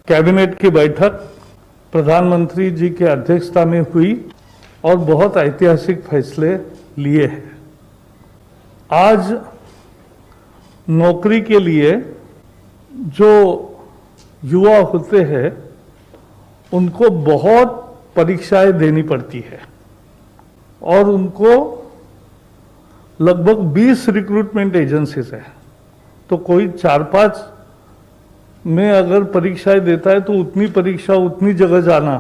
Cabinet की बैठक प्रधानमंत्री जी की अध्यक्षता में हुई और बहुत ऐतिहासिक फैसले लिए हैं। आज नौकरी के लिए जो युवा होते हैं उनको बहुत परीक्षाएं देनी पड़ती है और उनको लगभग 20 रिक्रूटमेंट एजेंसीज है, तो कोई 4-5 में अगर परीक्षाएं देता है तो उतनी परीक्षा उतनी जगह जाना,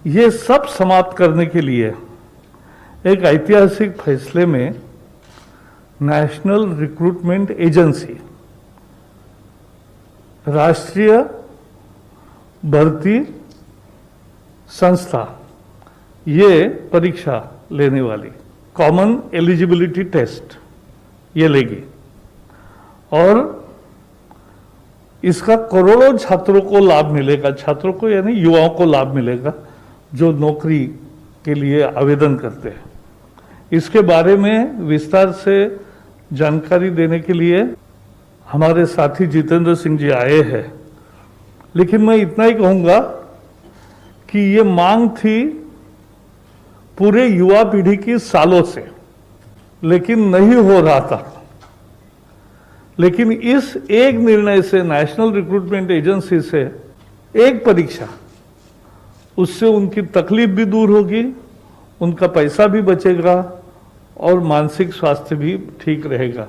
ये सब समाप्त करने के लिए एक ऐतिहासिक फैसले में नेशनल रिक्रूटमेंट एजेंसी, राष्ट्रीय भर्ती संस्था, ये परीक्षा लेने वाली कॉमन एलिजिबिलिटी टेस्ट ये लेगी और इसका करोड़ों छात्रों को लाभ मिलेगा, छात्रों को यानी युवाओं को लाभ मिलेगा जो नौकरी के लिए आवेदन करते हैं। इसके बारे में विस्तार से जानकारी देने के लिए हमारे साथी जितेंद्र सिंह जी आए हैं, लेकिन मैं इतना ही कहूँगा कि ये मांग थी पूरे युवा पीढ़ी की सालों से, लेकिन नहीं हो रहा था। लेकिन इस एक निर्णय से, नेशनल रिक्रूटमेंट एजेंसी से एक परीक्षा, उससे उनकी तकलीफ भी दूर होगी, उनका पैसा भी बचेगा और मानसिक स्वास्थ्य भी ठीक रहेगा।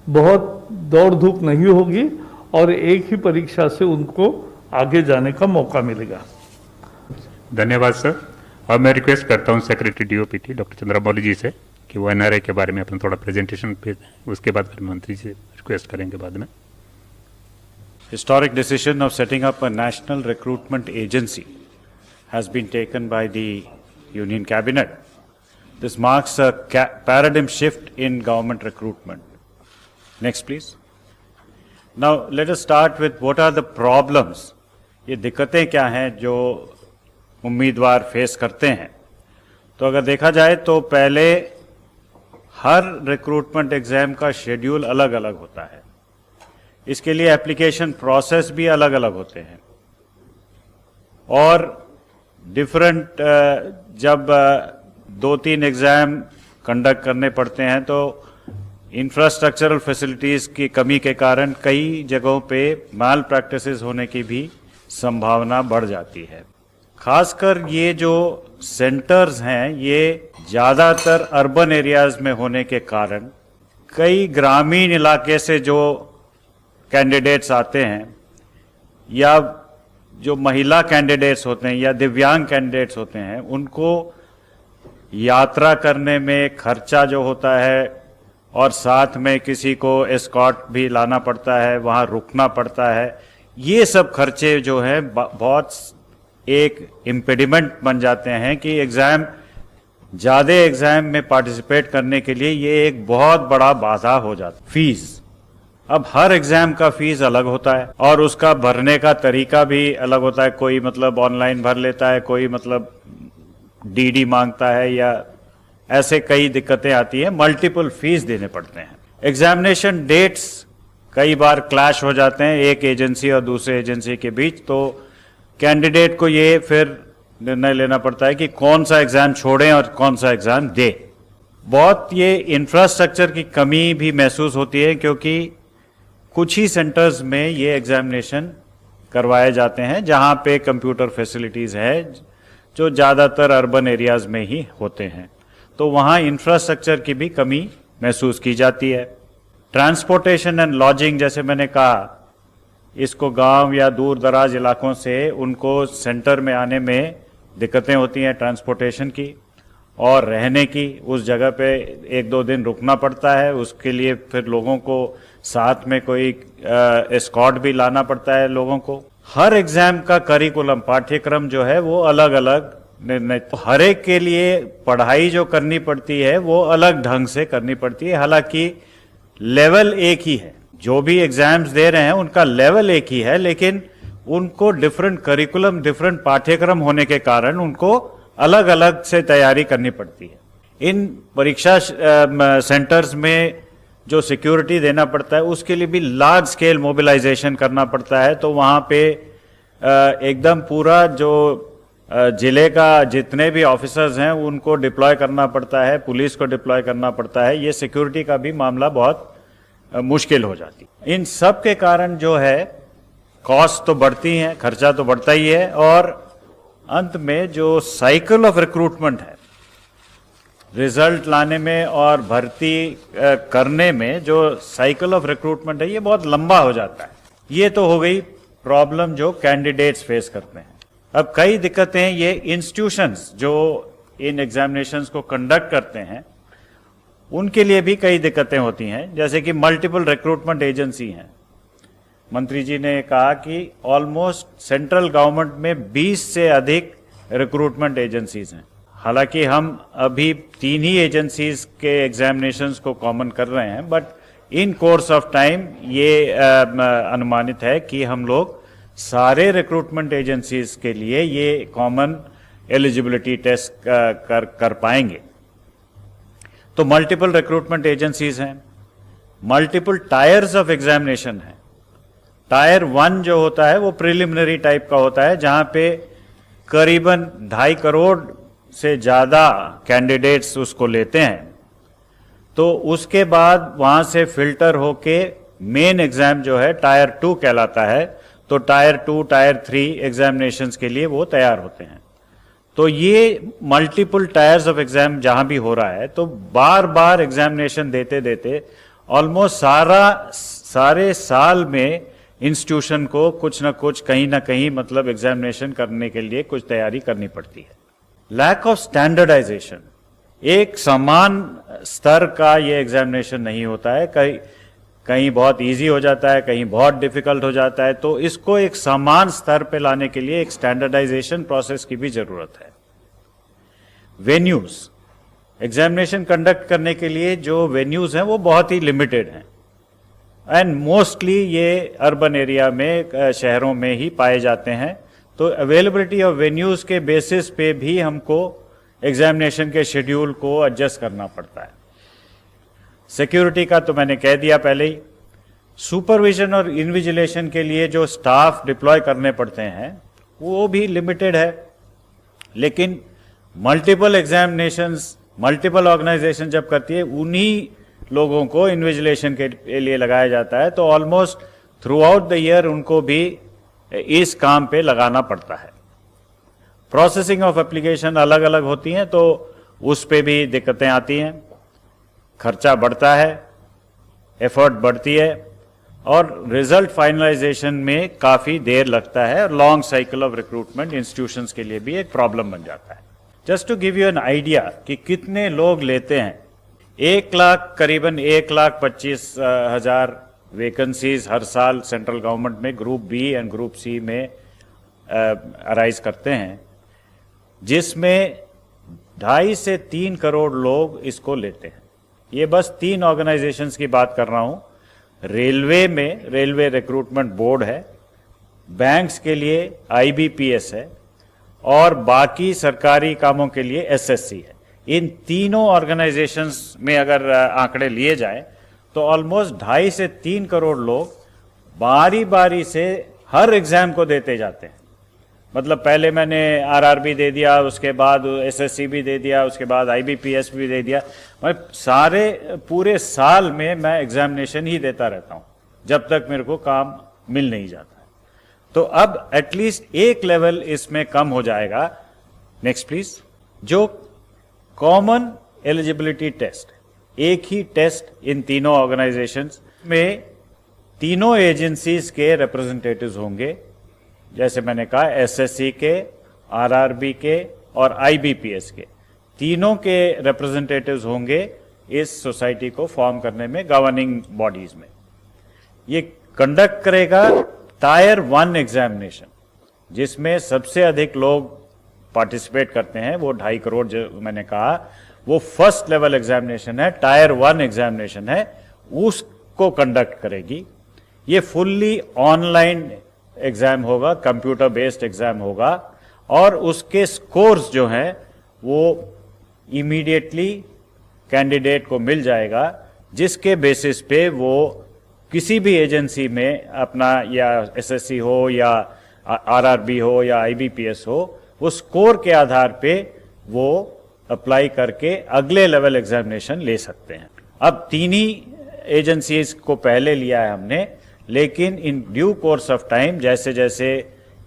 बहुत दौड़ धूप नहीं होगी और एक ही परीक्षा से उनको आगे जाने का मौका मिलेगा। धन्यवाद सर। और मैं रिक्वेस्ट करता हूं सेक्रेटरी डीओपीटी डॉक्टर चंद्रमौली जी से कि वो एनआरआई के बारे में अपना थोड़ा प्रेजेंटेशन भेज दें, उसके बाद फिर मंत्री से रिक्वेस्ट करेंगे बाद में। Historic decision of setting up a national recruitment agency has been taken by the Union Cabinet. This marks a paradigm shift in government recruitment. Next, please. Now, let us start with what are the problems. ये दिक्कतें क्या हैं जो उम्मीदवार face करते हैं। तो अगर देखा जाए तो पहले हर रिक्रूटमेंट एग्जाम का शेड्यूल अलग अलग होता है, इसके लिए एप्लीकेशन प्रोसेस भी अलग अलग होते हैं और डिफरेंट जब 2-3 एग्जाम कंडक्ट करने पड़ते हैं तो इंफ्रास्ट्रक्चरल फैसिलिटीज़ की कमी के कारण कई जगहों पे माल प्रैक्टिसेस होने की भी संभावना बढ़ जाती है। खासकर ये जो सेंटर्स हैं ये ज़्यादातर अर्बन एरियाज़ में होने के कारण कई ग्रामीण इलाके से जो कैंडिडेट्स आते हैं या जो महिला कैंडिडेट्स होते हैं या दिव्यांग कैंडिडेट्स होते हैं, उनको यात्रा करने में खर्चा जो होता है और साथ में किसी को एस्कॉर्ट भी लाना पड़ता है, वहाँ रुकना पड़ता है, ये सब खर्चे जो हैं बहुत एक इम्पेडिमेंट बन जाते हैं कि ज़्यादा एग्जाम में पार्टिसिपेट करने के लिए ये एक बहुत बड़ा बाधा हो जाता है। फीस, अब हर एग्जाम का फीस अलग होता है और उसका भरने का तरीका भी अलग होता है। कोई मतलब ऑनलाइन भर लेता है, कोई मतलब डीडी मांगता है, या ऐसे कई दिक्कतें आती हैं, मल्टीपल फीस देने पड़ते हैं। एग्जामिनेशन डेट्स कई बार क्लैश हो जाते हैं एक एजेंसी और दूसरे एजेंसी के बीच, तो कैंडिडेट को ये फिर निर्णय लेना पड़ता है कि कौन सा एग्जाम छोड़ें और कौन सा एग्जाम दे। बहुत ये इंफ्रास्ट्रक्चर की कमी भी महसूस होती है क्योंकि कुछ ही सेंटर्स में ये एग्जामिनेशन करवाए जाते हैं जहां पे कंप्यूटर फैसिलिटीज़ है जो ज़्यादातर अर्बन एरियाज़ में ही होते हैं, तो वहाँ इंफ्रास्ट्रक्चर की भी कमी महसूस की जाती है। ट्रांसपोर्टेशन एंड लॉजिंग, जैसे मैंने कहा, इसको गांव या दूर दराज इलाकों से उनको सेंटर में आने में दिक्कतें होती हैं ट्रांसपोर्टेशन की और रहने की। उस जगह पे 1-2 दिन रुकना पड़ता है, उसके लिए फिर लोगों को साथ में कोई एस्कॉर्ट भी लाना पड़ता है लोगों को। हर एग्जाम का करिकुलम, पाठ्यक्रम जो है वो अलग अलग निर्णय, हर एक के लिए पढ़ाई जो करनी पड़ती है वो अलग ढंग से करनी पड़ती है। हालांकि लेवल एक ही है, जो भी एग्जाम्स दे रहे हैं उनका लेवल एक ही है, लेकिन उनको डिफरेंट करिकुलम, डिफरेंट पाठ्यक्रम होने के कारण उनको अलग अलग से तैयारी करनी पड़ती है। इन परीक्षा सेंटर्स में जो सिक्योरिटी देना पड़ता है उसके लिए भी लार्ज स्केल मोबिलाइजेशन करना पड़ता है। तो वहाँ पे एकदम पूरा जो जिले का जितने भी ऑफिसर्स हैं उनको डिप्लॉय करना पड़ता है, पुलिस को डिप्लॉय करना पड़ता है। ये सिक्योरिटी का भी मामला बहुत मुश्किल हो जाती है। इन सब के कारण जो है कॉस्ट तो बढ़ती हैं, खर्चा तो बढ़ता ही है, और अंत में जो साइकिल ऑफ रिक्रूटमेंट है, रिजल्ट लाने में और भर्ती करने में जो साइकिल ऑफ रिक्रूटमेंट है, ये बहुत लंबा हो जाता है। ये तो हो गई प्रॉब्लम जो कैंडिडेट्स फेस करते हैं। अब कई दिक्कतें ये इंस्टीट्यूशंस जो इन एग्जामिनेशंस को कंडक्ट करते हैं उनके लिए भी कई दिक्कतें होती हैं, जैसे कि मल्टीपल रिक्रूटमेंट एजेंसी हैं। मंत्री जी ने कहा कि ऑलमोस्ट सेंट्रल गवर्नमेंट में 20 से अधिक रिक्रूटमेंट एजेंसीज हैं। हालांकि हम अभी 3 ही एजेंसीज के एग्जामिनेशंस को कॉमन कर रहे हैं, but in course of time ये अनुमानित है कि हम लोग सारे रिक्रूटमेंट एजेंसीज के लिए ये कॉमन एलिजिबिलिटी टेस्ट कर पाएंगे। तो मल्टीपल रिक्रूटमेंट एजेंसीज हैं, मल्टीपल टायर्स ऑफ एग्जामिनेशन है। टायर 1 जो होता है वो प्रिलिमिनरी टाइप का होता है, जहां पे करीबन 2.5 करोड़ से ज़्यादा कैंडिडेट्स उसको लेते हैं। तो उसके बाद वहाँ से फिल्टर होके मेन एग्ज़ाम जो है टायर 2 कहलाता है। तो टायर 2, टायर 3 एग्जामिनेशंस के लिए वो तैयार होते हैं। तो ये मल्टीपल टायर्स ऑफ एग्ज़ाम जहाँ भी हो रहा है, तो बार बार एग्जामिनेशन देते देते ऑलमोस्ट सारे साल में इंस्टीट्यूशन को कुछ ना कुछ कहीं ना कहीं मतलब एग्जामिनेशन करने के लिए कुछ तैयारी करनी पड़ती है। लैक ऑफ स्टैंडर्डाइजेशन, एक समान स्तर का ये एग्जामिनेशन नहीं होता है, कहीं बहुत इजी हो जाता है, कहीं बहुत डिफिकल्ट हो जाता है। तो इसको एक समान स्तर पे लाने के लिए एक स्टैंडर्डाइजेशन प्रोसेस की भी जरूरत है। वेन्यूज, एग्जामिनेशन कंडक्ट करने के लिए जो वेन्यूज हैं वो बहुत ही लिमिटेड हैं, एंड मोस्टली ये अर्बन एरिया में, शहरों में ही पाए जाते हैं। तो अवेलेबिलिटी ऑफ वेन्यूज के बेसिस पे भी हमको एग्जामिनेशन के शेड्यूल को एडजस्ट करना पड़ता है। सिक्योरिटी का तो मैंने कह दिया पहले ही। सुपरविजन और इन्विजिलेशन के लिए जो स्टाफ डिप्लॉय करने पड़ते हैं वो भी लिमिटेड है। लेकिन मल्टीपल एग्जामिनेशंस, मल्टीपल ऑर्गेनाइजेशन जब करती है, उन्हीं लोगों को इन्विजिलेशन के लिए लगाया जाता है। तो almost through out the year उनको भी इस काम पे लगाना पड़ता है। प्रोसेसिंग ऑफ एप्लीकेशन अलग अलग होती हैं, तो उस पे भी दिक्कतें आती हैं, खर्चा बढ़ता है, एफर्ट बढ़ती है, और रिजल्ट फाइनलाइजेशन में काफ़ी देर लगता है, और long cycle of recruitment institutions के लिए भी एक प्रॉब्लम बन जाता है। Just to give you an idea कि कितने लोग लेते हैं, 1 लाख, करीबन 1,25,000 वैकेंसीज हर साल सेंट्रल गवर्नमेंट में group B and group C में अराइज करते हैं, जिसमें 2.5 से 3 करोड़ लोग इसको लेते हैं। ये बस 3 ऑर्गेनाइजेशंस की बात कर रहा हूँ। रेलवे में रेलवे रिक्रूटमेंट बोर्ड है, बैंक्स के लिए IBPS है, और बाकी सरकारी कामों के लिए SSC है। इन तीनों ऑर्गेनाइजेशंस में अगर आंकड़े लिए जाए तो ऑलमोस्ट 2.5 से 3 करोड़ लोग बारी बारी से हर एग्जाम को देते जाते हैं। मतलब पहले मैंने RRB दे दिया, उसके बाद SSC भी दे दिया, उसके बाद IBPS भी दे दिया। मतलब सारे पूरे साल में मैं एग्जामिनेशन ही देता रहता हूँ जब तक मेरे को काम मिल नहीं जाता है। तो अब एटलीस्ट एक लेवल इसमें कम हो जाएगा। Next please. जो कॉमन एलिजिबिलिटी टेस्ट, एक ही टेस्ट इन तीनों ऑर्गेनाइजेशंस में, तीनों एजेंसीज के रिप्रेजेंटेटिव्स होंगे। जैसे मैंने कहा, SSC के, RRB के और IBPS के, तीनों के रिप्रेजेंटेटिव्स होंगे इस सोसाइटी को फॉर्म करने में, गवर्निंग बॉडीज में। ये कंडक्ट करेगा टायर 1 एग्जामिनेशन, जिसमें सबसे अधिक लोग पार्टिसिपेट करते हैं, वो 2.5 करोड़ जो मैंने कहा, वो फर्स्ट लेवल एग्जामिनेशन है, टायर 1 एग्जामिनेशन है, उसको कंडक्ट करेगी। ये फुल्ली ऑनलाइन एग्जाम होगा, कंप्यूटर बेस्ड एग्जाम होगा, और उसके स्कोर्स जो हैं वो इमीडिएटली कैंडिडेट को मिल जाएगा जिसके बेसिस पे वो किसी भी एजेंसी में अपना, या एसएससी हो या आरआरबी हो या आईबीपीएस हो, वो स्कोर के आधार पे वो अप्लाई करके अगले लेवल एग्जामिनेशन ले सकते हैं। अब तीन ही एजेंसीज को पहले लिया है हमने, लेकिन in due course of time जैसे जैसे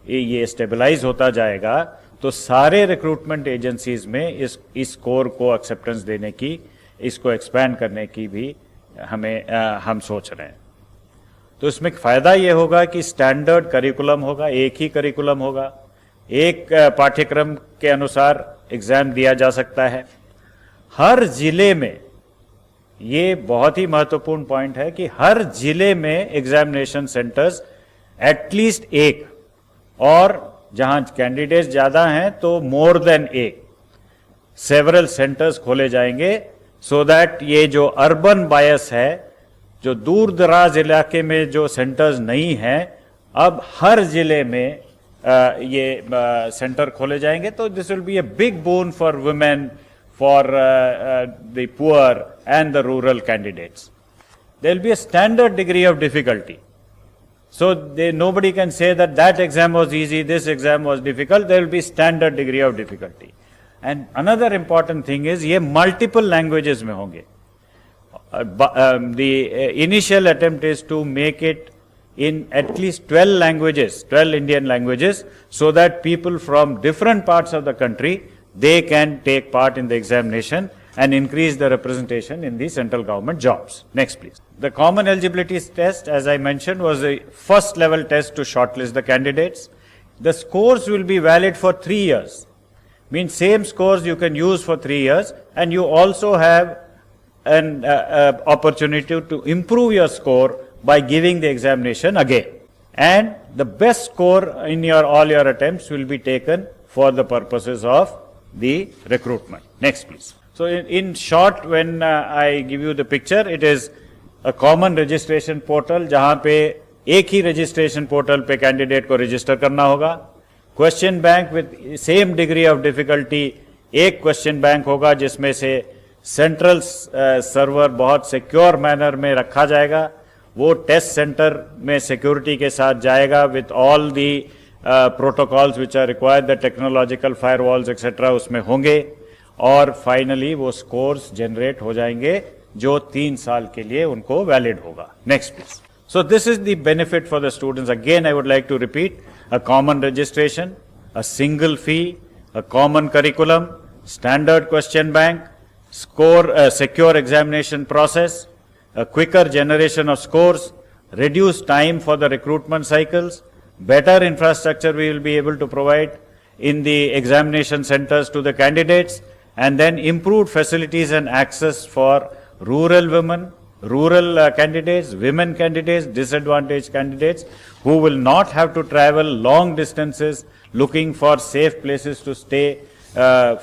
ये स्टेबलाइज होता जाएगा तो सारे रिक्रूटमेंट एजेंसीज में इस स्कोर को एक्सेप्टेंस देने की, इसको एक्सपैंड करने की भी हम सोच रहे हैं। तो इसमें फायदा ये होगा कि स्टैंडर्ड करिकुलम होगा, एक ही करिकुलम होगा, एक पाठ्यक्रम के अनुसार एग्जाम दिया जा सकता है। हर जिले में, ये बहुत ही महत्वपूर्ण पॉइंट है कि हर जिले में एग्जामिनेशन सेंटर्स एटलीस्ट एक, और जहां कैंडिडेट्स ज्यादा हैं तो मोर देन एक, सेवरल सेंटर्स खोले जाएंगे, सो दैट ये जो अर्बन बायस है, जो दूर दराज इलाके में जो सेंटर्स नहीं हैं, अब हर जिले में ये सेंटर खोले जाएंगे। तो this will be a big bone for women, for the poor and the rural candidates. There will be a standard degree of difficulty. So nobody can say that that exam was easy, this exam was difficult. There will be standard degree of difficulty. And another important thing is ये multiple languages में होंगे. The initial attempt is to make it in at least 12 languages, 12 Indian languages, so that people from different parts of the country, they can take part in the examination and increase the representation in the central government jobs. Next, please. The common eligibility test, as I mentioned, was a first level test to shortlist the candidates. The scores will be valid for 3 years. Means same scores you can use for 3 years, and you also have an opportunity to improve your score by giving the examination again. And the best score in all your attempts will be taken for the purposes of the recruitment. Next, please. So in short, when I give you the picture, it is a common registration portal जहां पे एक ही registration portal पे candidate को register करना होगा. Question bank with same degree of difficulty, एक question bank होगा जिसमें से central server बहुत secure manner में रखा जाएगा. वो test center में security के साथ जाएगा with all the protocols which are required, the technological firewalls etc. उसमें होंगे, और फाइनली वो स्कोर्स जनरेट हो जाएंगे जो 3 साल के लिए उनको वैलिड होगा. Next please. So this is the benefit for the students. Again I would like to repeat, a common registration, a single fee, a common curriculum, standard question bank, score secure examination process, a quicker generation of scores, reduced time for the recruitment cycles, better infrastructure we will be able to provide in the examination centers to the candidates, and then improved facilities and access for rural women, rural candidates, women candidates, disadvantaged candidates who will not have to travel long distances looking for safe places to stay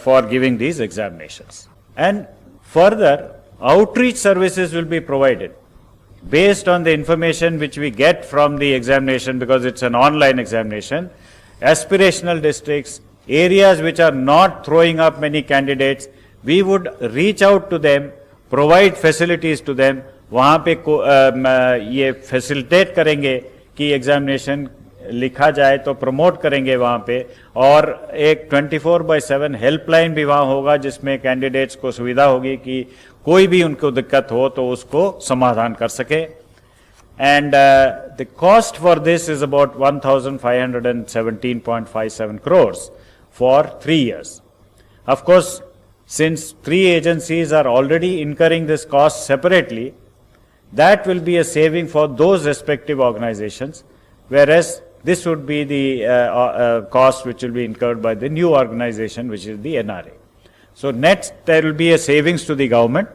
for giving these examinations. And further, outreach services will be provided based on the information which we get from the examination, because it's an online examination. Aspirational districts, areas which are not throwing up many candidates, we would reach out to them, provide facilities to them. वहाँ पे ये facilitate करेंगे कि examination लिखा जाए, तो promote करेंगे वहाँ पे, और एक 24/7 हेल्पलाइन भी वहाँ होगा जिसमें कैंडिडेट्स को सुविधा होगी कि कोई भी उनको दिक्कत हो तो उसको समाधान कर सके. And the cost for this is about 1,517.57 crores for 3 years. Of course, since 3 agencies are already incurring this cost separately, that will be a saving for those respective organizations, whereas this would be the cost which will be incurred by the new organization, which is the NRA. So next, there will be a savings to the government,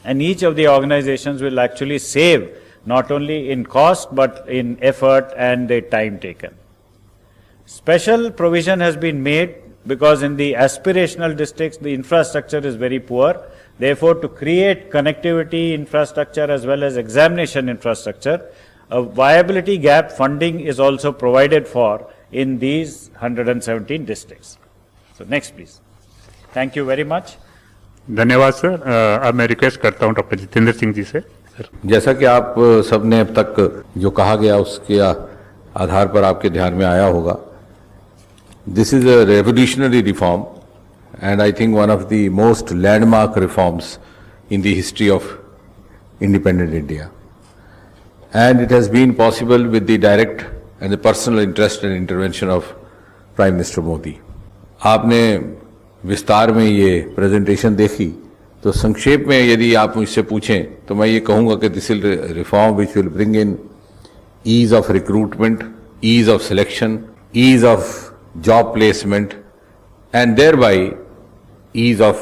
and each of the organizations will actually save not only in cost but in effort and the time taken. Special provision has been made because in the aspirational districts the infrastructure is very poor. Therefore, to create connectivity infrastructure as well as examination infrastructure, a viability gap funding is also provided for in these 117 districts. So next please. Thank you very much. धन्यवाद sir. अब मैं request करता हूं doctor Jitendra Singh ji से। Sir जैसा कि आप सबने अब तक जो कहा गया उसके आधार पर आपके ध्यान में आया होगा, this is a revolutionary reform and I think one of the most landmark reforms in the history of independent India, and it has been possible with the direct and the personal interest and intervention of Prime Minister Modi. आपने विस्तार में ये presentation देखी, तो संक्षेप में यदि आप मुझसे पूछें तो मैं ये कहूँगा कि this will reform which will bring in ease of recruitment, ease of selection, ease of job placement, and thereby ease of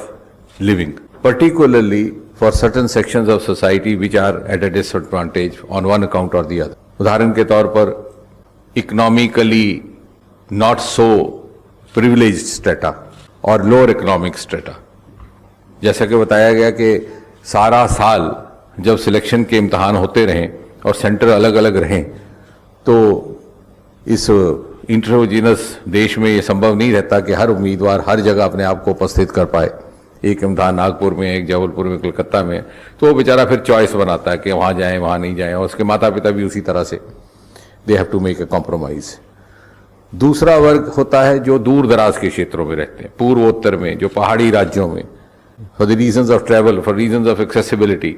living, particularly for certain sections of society which are at a disadvantage on one account or the other. उदाहरण के तौर पर economically not so privileged strata और lower economic strata, जैसा कि बताया गया कि सारा साल जब सिलेक्शन के इम्तहान होते रहें और सेंटर अलग अलग रहें, तो इस इंट्रोजीनस देश में ये संभव नहीं रहता कि हर उम्मीदवार हर जगह अपने आप को उपस्थित कर पाए। एक इम्तहान नागपुर में, एक जबलपुर में, कलकत्ता में, तो वो बेचारा फिर चॉइस बनाता है कि वहाँ जाएं वहाँ नहीं जाएं, और उसके माता पिता भी उसी तरह से they have to make a compromise. दूसरा वर्ग होता है जो दूर दराज के क्षेत्रों में रहते हैं, पूर्वोत्तर में, जो पहाड़ी राज्यों में, for the reasons of travel, for reasons of accessibility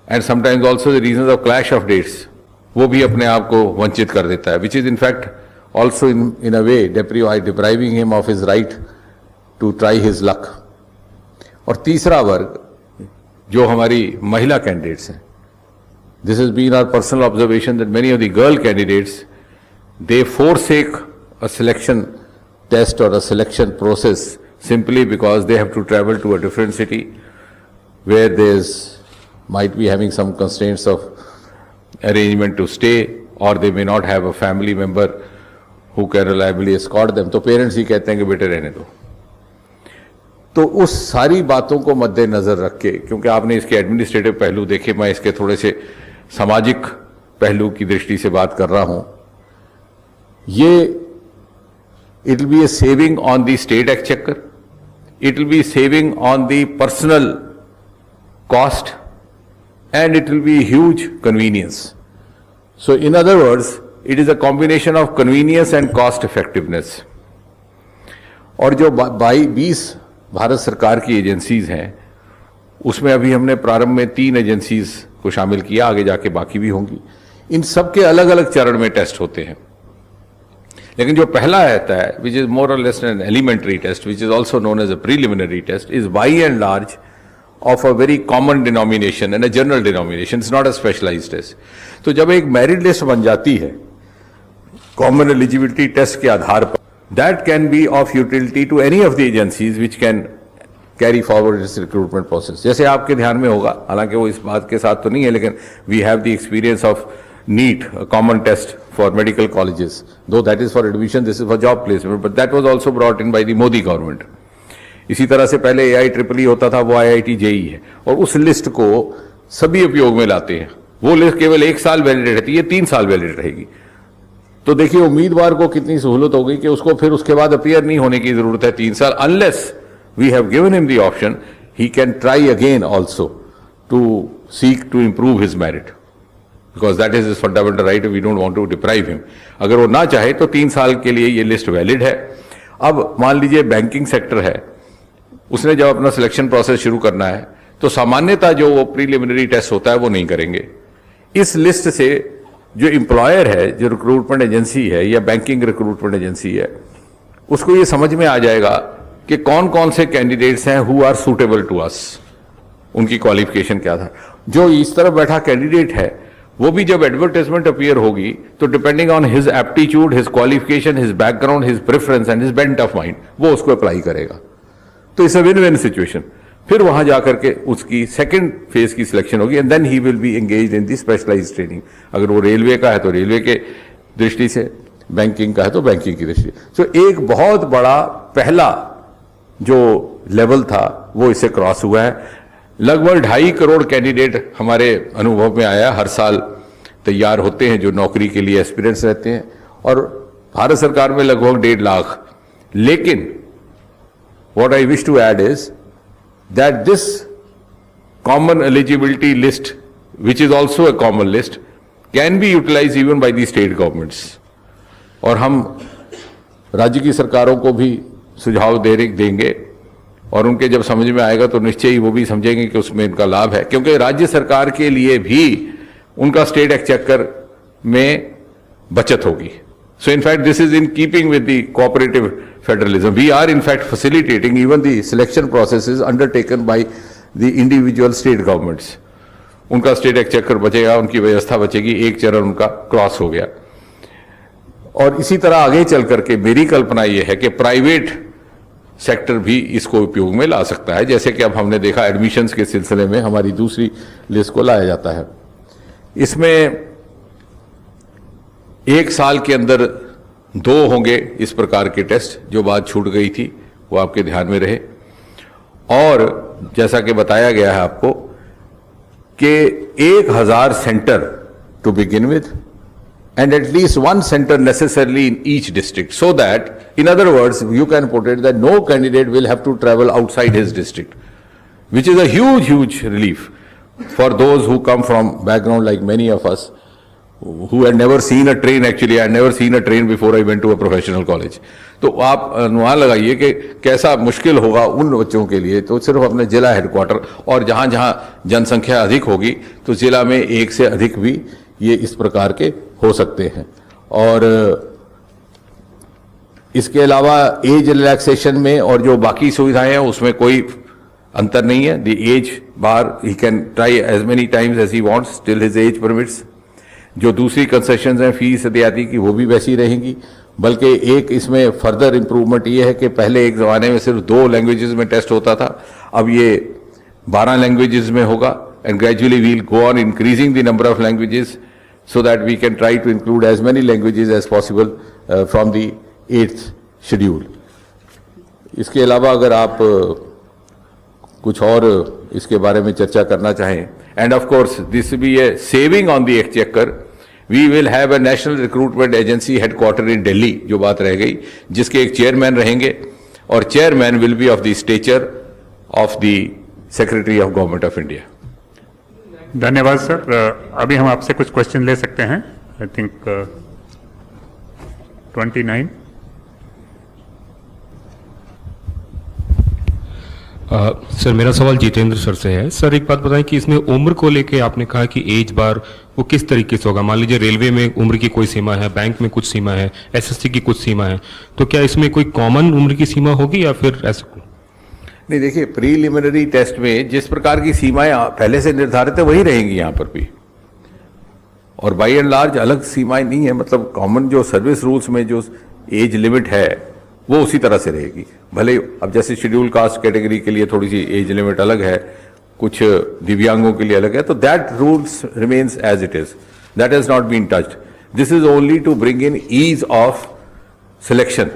and sometimes also the reasons of clash of dates, वो भी अपने आप को वंचित कर देता है, which is in fact also in a way depriving him of his right to try his luck. और तीसरा वर्ग जो हमारी महिला कैंडिडेट्स हैं, this has been our personal observation that many of the girl candidates they forsake a selection test or a selection process simply because they have to travel to a different city where there's might be having some constraints of arrangement to stay, or they may not have a family member who can reliably escort them. तो parents ही कहते हैं कि बेटे रहने दो। तो उस सारी बातों को मद्देनजर रख के, क्योंकि आपने इसके एडमिनिस्ट्रेटिव पहलू देखे, मैं इसके थोड़े से सामाजिक पहलू की दृष्टि से बात कर रहा हूं, ये it will be A saving on the state exchequer, it will be saving on the personal cost, and it will be huge convenience. So in other words, it is a combination of convenience and cost effectiveness. और जो 20 भारत सरकार की agencies हैं, उसमें अभी हमने प्रारंभ में 3 एजेंसीज को शामिल किया, आगे जाके बाकी भी होंगी। इन सब के अलग अलग चरण में टेस्ट होते हैं, लेकिन जो पहला रहता है, विच इज मोर और less an elementary test, which is also known as a preliminary test, is by and large of a very common denomination and a general denomination. It's not a specialized test. तो जब एक merit list बन जाती है common eligibility test के आधार पर, that can be of utility to any of the agencies which can carry forward this recruitment process. जैसे आपके ध्यान में होगा, हालांकि वो इस बात के साथ तो नहीं है, लेकिन we have the experience of NEET, a common test for medical colleges. Though that is for admission, this is for job placement, but that was also brought in by the Modi government. इसी तरह से पहले AIEEE होता था, वो IIT JEE है, और उस लिस्ट को सभी उपयोग में लाते हैं। वो लिस्ट केवल 1 साल वैलिड रहती है, 3 साल वैलिड रहेगी। तो देखिए उम्मीदवार को कितनी सहूलत हो गई कि उसको फिर उसके बाद अपीयर नहीं होने की जरूरत है 3 साल, unless we have given him the option, he can try again also to seek to improve his merit, because that is his fundamental right, we don't want to deprive him. अगर वो ना चाहे तो 3 साल के लिए ये लिस्ट वैलिड है। अब मान लीजिए बैंकिंग सेक्टर है, उसने जब अपना सिलेक्शन प्रोसेस शुरू करना है, तो सामान्यतः जो वो प्रीलिमिनरी टेस्ट होता है वो नहीं करेंगे। इस लिस्ट से जो एम्प्लॉयर है, जो रिक्रूटमेंट एजेंसी है या बैंकिंग रिक्रूटमेंट एजेंसी है, उसको ये समझ में आ जाएगा कि कौन कौन से कैंडिडेट्स हैं who are suitable to us, उनकी क्वालिफिकेशन क्या था। जो इस तरफ बैठा कैंडिडेट है, वो भी जब एडवर्टाइजमेंट अपीयर होगी, तो depending on his aptitude, his qualification, his background, his preference and his bent of mind, वो उसको अप्लाई करेगा। तो it's a win win situation. फिर वहां जाकर के उसकी सेकंड फेज की सिलेक्शन होगी, and then he will be engaged in the specialised training. अगर वो रेलवे का है तो रेलवे के दृष्टि से, बैंकिंग का है तो बैंकिंग की दृष्टि से। तो एक बहुत बड़ा पहला जो लेवल था वो इससे क्रॉस हुआ है। लगभग 2.5 करोड़ कैंडिडेट हमारे अनुभव में आया, हर साल तैयार होते हैं जो नौकरी के लिए एस्पिरेंट्स रहते हैं, और भारत सरकार में लगभग 1.5 लाख। लेकिन what I wish to add is that this common eligibility list, which is also a common list, can be utilized even by the state governments. और हम राज्य की सरकारों को भी सुझाव देंगे और उनके जब समझ में आएगा तो निश्चय ही वो भी समझेंगे कि उसमें इनका लाभ है, क्योंकि राज्य सरकार के लिए भी उनका स्टेट एक्सचेकर में बचत होगी. So in fact this is in keeping with the cooperative federalism. We are in fact facilitating even the selection processes undertaken by the individual state governments. उनका स्टेट एक्सचेकर बचेगा, उनकी व्यवस्था बचेगी, एक चरण उनका क्रॉस हो गया. और इसी तरह आगे चल करके मेरी कल्पना यह है कि प्राइवेट सेक्टर भी इसको उपयोग में ला सकता है, जैसे कि अब हमने देखा एडमिशन्स के सिलसिले में हमारी दूसरी लिस्ट को लाया जाता है. इसमें एक साल के अंदर 2 होंगे इस प्रकार के टेस्ट, जो बात छूट गई थी वो आपके ध्यान में रहे. और जैसा कि बताया गया है आपको कि 1000 centre to begin with and at least one center necessarily in each district, so that, in other words, you can put it that no candidate will have to travel outside his district, which is a huge relief for those who come from background like many of us who had never seen a train. Actually, I had never seen a train before I went to a professional college. तो आप अनुमान लगाइए कि कैसा मुश्किल होगा उन बच्चों के लिए. तो सिर्फ अपने जिला हेडक्वार्टर और जहां जहां जनसंख्या अधिक होगी तो जिला में एक से अधिक भी ये इस प्रकार के हो सकते हैं. और इसके अलावा एज रिलैक्सेशन में और जो बाकी सुविधाएं हैं उसमें कोई अंतर नहीं है. The age bar he can try as many times as he wants till his age permits. जो दूसरी कंसेशंस हैं फीस इत्यादि की वो भी वैसी रहेंगी. बल्कि एक इसमें फर्दर इंप्रूवमेंट ये है कि पहले एक ज़माने में सिर्फ 2 लैंग्वेजेस में टेस्ट होता था, अब ये 12 लैंग्वेजेस में होगा. And gradually will go on increasing the number of languages so that we can try to include as many languages as possible from the 8th schedule. इसके अलावा अगर आप कुछ और इसके बारे में चर्चा करना चाहें, and of course this will be a saving on the exchequer. We will have a national recruitment agency headquartered in Delhi, जो बात रह गई, जिसके एक चेयरमैन रहेंगे और chairman will be of the stature of the Secretary of Government of India. धन्यवाद sir. अभी हम आपसे कुछ क्वेश्चन ले सकते हैं. I think 29. सर मेरा सवाल जितेंद्र सर से है. सर एक बात बताएं कि इसमें उम्र को लेके आपने कहा कि एज बार वो किस तरीके से होगा. मान लीजिए रेलवे में उम्र की कोई सीमा है, बैंक में कुछ सीमा है, एसएससी की कुछ सीमा है, तो क्या इसमें कोई कॉमन उम्र की सीमा होगी या फिर ऐसा? नहीं, देखिए प्रीलिमिनरी टेस्ट में जिस प्रकार की सीमाएं पहले से निर्धारित है वही रहेंगी यहाँ पर भी, और बाई एंड लार्ज अलग सीमाएं नहीं है. मतलब कॉमन जो सर्विस रूल्स में जो एज लिमिट है वो उसी तरह से रहेगी. भले अब जैसे शेड्यूल कास्ट कैटेगरी के लिए थोड़ी सी एज लिमिट अलग है, कुछ दिव्यांगों के लिए अलग है, तो that rules remains as it is. That has not been touched. This is only to bring in ease of selection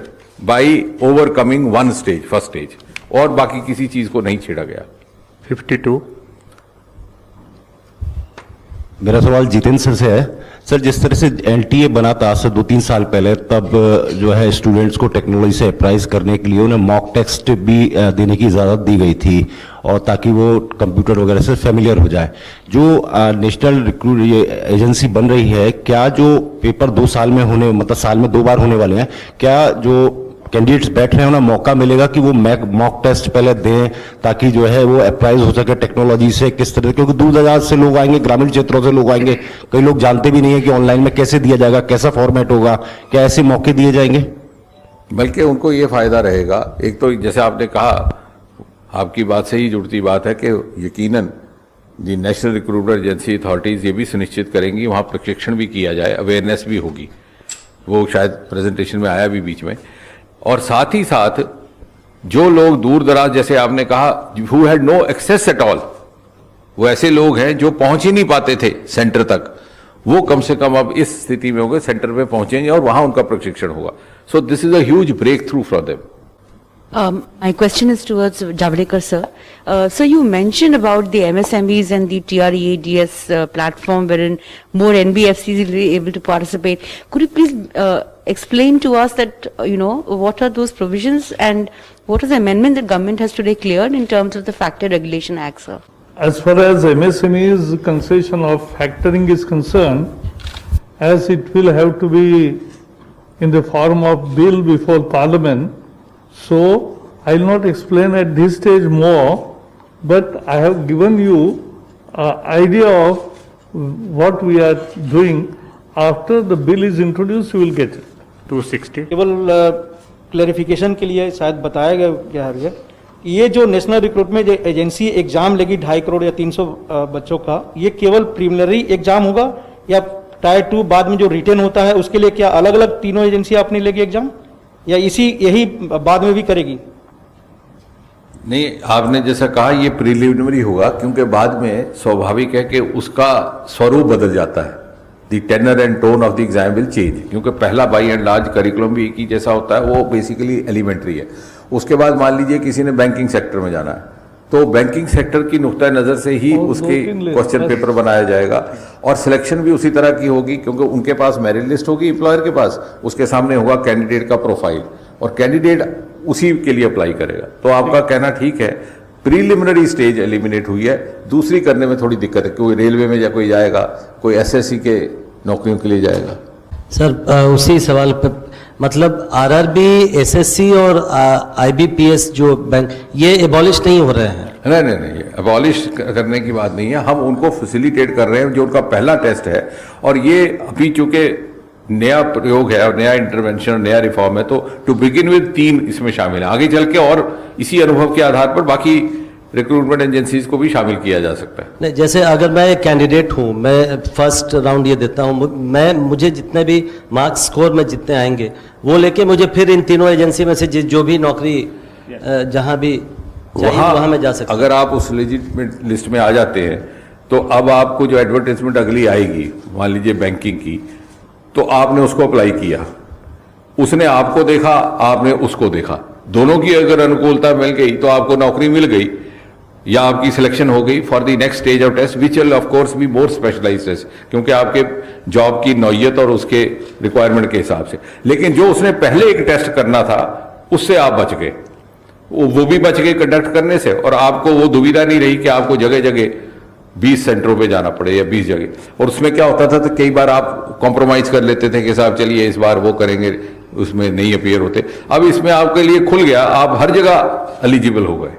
by overcoming one stage, first stage, और बाकी किसी चीज को नहीं छेड़ा गया. 52. मेरा सवाल जितेंद्र सर से है. सर जिस तरह से एलटीए बना था आज से 2-3 साल पहले, तब जो है स्टूडेंट्स को टेक्नोलॉजी से अप्राइज करने के लिए उन्हें मॉक टेस्ट भी देने की इजाज़त दी गई थी, और ताकि वो कंप्यूटर वगैरह से फेमिलियर हो जाए. जो नेशनल रिक्रूट एजेंसी बन रही है, क्या जो पेपर 2 साल में होने, मतलब साल में 2 बार होने वाले हैं, क्या जो कैंडिडेट्स बैठ रहे हैं उन्हें मौका मिलेगा कि वो मॉक टेस्ट पहले दें, ताकि जो है वो अप्राइज हो सके टेक्नोलॉजी से किस तरह, क्योंकि दूर दराज से लोग आएंगे, ग्रामीण क्षेत्रों से लोग आएंगे, कई लोग जानते भी नहीं है कि ऑनलाइन में कैसे दिया जाएगा, कैसा फॉर्मेट होगा, क्या ऐसे मौके दिए जाएंगे? बल्कि उनको ये फायदा रहेगा. एक तो जैसे आपने कहा, आपकी बात से ही जुड़ती बात है कि यकीनन दी नेशनल रिक्रूटमेंट एजेंसी अथॉरिटीज ये भी सुनिश्चित करेंगी वहाँ प्रशिक्षण भी किया जाए, अवेयरनेस भी होगी. वो शायद प्रेजेंटेशन में आया भी बीच में. और साथ ही साथ जो लोग दूर दराज, जैसे आपने कहा, who had no access at all, वो ऐसे लोग हैं जो पहुंच ही नहीं पाते थे सेंटर तक, वो कम से कम अब इस स्थिति में होंगे, सेंटर पे पहुंचेंगे और वहां उनका प्रशिक्षण होगा. So this is a huge breakthrough for them. My question is towards Javadekar sir. So you mentioned about the MSMEs and the TREADS platform wherein more NBFCs will be able to participate. Could you please explain to us that, what are those provisions and what is the amendment that government has today cleared in terms of the Factor Regulation Act, sir? As far as MSME's concession of factoring is concerned, as it will have to be in the form of bill before Parliament, so I will not explain at this stage more, but I have given you an idea of what we are doing. After the bill is introduced, you will get it. 260 केवल clarification के लिए शायद बताया गया है, ये जो national recruitment agency exam लेगी 2.5 करोड़ या 300 बच्चों का, ये केवल प्रीलिमिनरी एग्जाम होगा या टायर 2 बाद में जो रिटेन होता है उसके लिए क्या अलग अलग तीनों एजेंसी अपनी लेगी एग्जाम, या यही बाद में भी करेगी? नहीं, आपने जैसा कहा ये प्रीलिमिनरी होगा, क्योंकि बाद में स्वाभाविक है कि उसका स्वरूप बदल जाता है। The tenor and tone of the exam will change, क्योंकि पहला बाई एंड लार्ज करिकुलम भी एक ही जैसा होता है, वो बेसिकली एलिमेंट्री है। उसके बाद मान लीजिए किसी ने बैंकिंग सेक्टर में जाना है, तो बैंकिंग सेक्टर की नुक्ता नज़र से ही उसके क्वेश्चन पेपर बनाया जाएगा और सिलेक्शन भी उसी तरह की होगी, क्योंकि उनके पास मेरिट लिस्ट होगी एम्प्लॉयर के पास, उसके सामने होगा कैंडिडेट का प्रोफाइल और कैंडिडेट उसी के लिए अप्लाई करेगा। तो आपका कहना ठीक है, प्रीलिमिनरी स्टेज एलिमिनेट हुई है, दूसरी करने में थोड़ी दिक्कत है। कोई रेलवे में या कोई जाएगा, कोई एसएससी के नौकरियों के लिए जाएगा। सर उसी सवाल पर, मतलब आरआरबी, एसएससी और आईबीपीएस जो बैंक, ये एबॉलिश नहीं हो रहे हैं? नहीं, अबॉलिश करने की बात नहीं है, हम उनको फैसिलिटेट कर रहे हैं, जो उनका पहला टेस्ट है। और ये अभी चूंकि नया प्रयोग है और नया इंटरवेंशन और नया रिफॉर्म है, तो टू बिगिन विद 3 इसमें शामिल है। आगे चल के और इसी अनुभव के आधार पर बाकी रिक्रूटमेंट एजेंसीज को भी शामिल किया जा सकता है। नहीं, जैसे अगर मैं एक कैंडिडेट हूँ, मैं फर्स्ट राउंड ये देता हूँ, मुझे जितने भी मार्क्स स्कोर में जितने आएंगे वो लेके मुझे फिर इन तीनों एजेंसी में से जो भी नौकरी जहाँ भी वहाँ में जा सकता हूँ। अगर आप उस लेजिटिमेट लिस्ट में आ जाते हैं, तो अब आपको जो एडवर्टाइजमेंट अगली आएगी, मान लीजिए बैंकिंग की, तो आपने उसको अप्लाई किया, उसने आपको देखा, आपने उसको देखा, दोनों की अगर अनुकूलता मिल गई तो आपको नौकरी मिल गई या आपकी सिलेक्शन हो गई for the next stage of test, which will of course be more specialised test, क्योंकि आपके जॉब की नौयत और उसके रिक्वायरमेंट के हिसाब से। लेकिन जो उसने पहले एक टेस्ट करना था, उससे आप बच गए, वो भी बच गए कंडक्ट करने से, और आपको वो दुविधा नहीं रही कि आपको जगह जगह 20 सेंटरों पे जाना पड़े या 20 जगह। और उसमें क्या होता था, तो कई बार आप कॉम्प्रोमाइज कर लेते थे कि साहब चलिए इस बार वो करेंगे, उसमें नहीं अपीयर होते। अब इसमें आपके लिए खुल गया, आप हर जगह एलिजिबल हो गए।